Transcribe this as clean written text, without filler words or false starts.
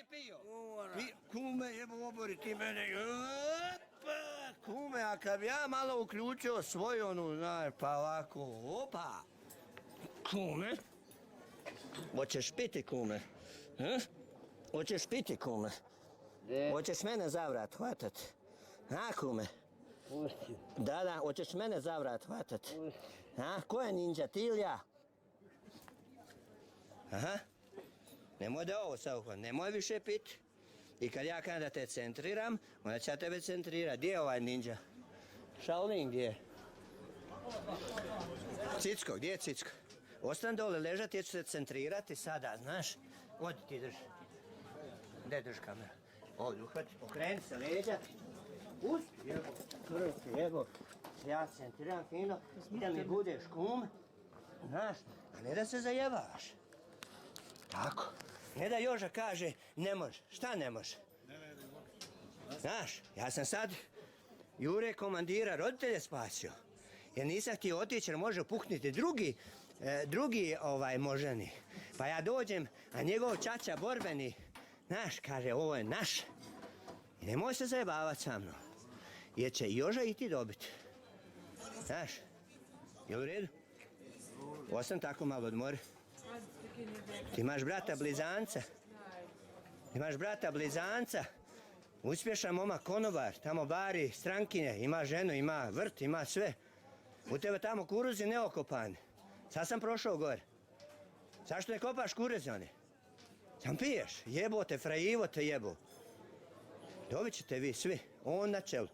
pio. Kume, jebo obori ti mene. Opa, kume, a kad bi ja malo uključio svoju onu, znaš, pa ovako, opa. Kume. Hoćeš piti, kume? Hoćeš piti, kume? Hoćeš mene za vrat hvatat? A, kume? Pusti. Da, hoćeš mene za vrat hvatat? A, ko je ninja, ti ili ja? Aha. Nemoj da ovo sad uhvat, nemoj više piti. I kad ja kažem da te centriram, onda ću ja tebe centrirat. Gdje je ovaj ninja? Shaolin, gdje je? Cicko, gdje je Cicko? Ostan dole ležati, ja ću se centrirati sada, znaš? Odi ti drži. Gdje drži kamera? Ovdje uhvati, okreni se leđa. Pusti, jebo, krvke, jebo. Ja centriram fino i da mi budeš kum. Znaš, a ne da se zajebaš. Tako. Ne da Joža kaže ne može. Šta ne može? Znaš, ja sam sad Jure komandira roditelje spasio. Jer nisam htio otići jer može puknuti drugi moženi. Pa ja dođem, a njegov čača borbeni, znaš, kaže ovo je naš. I nemoj se zajebavati sa mnom. Jer će Joža i ti dobiti. Znaš, je u redu? Osam tako malo odmori. Ti imaš brata blizanca. Uspješan momak konobar, tamo bari strankinje, ima ženu, ima vrt, ima sve. U tebe tamo kuruzi neokopani. Sad sam prošao gore. Zašto ne kopaš kuruzi one? Sam piješ, jebote, frajivo te jebo. Dobit ćete vi svi, on na čelu.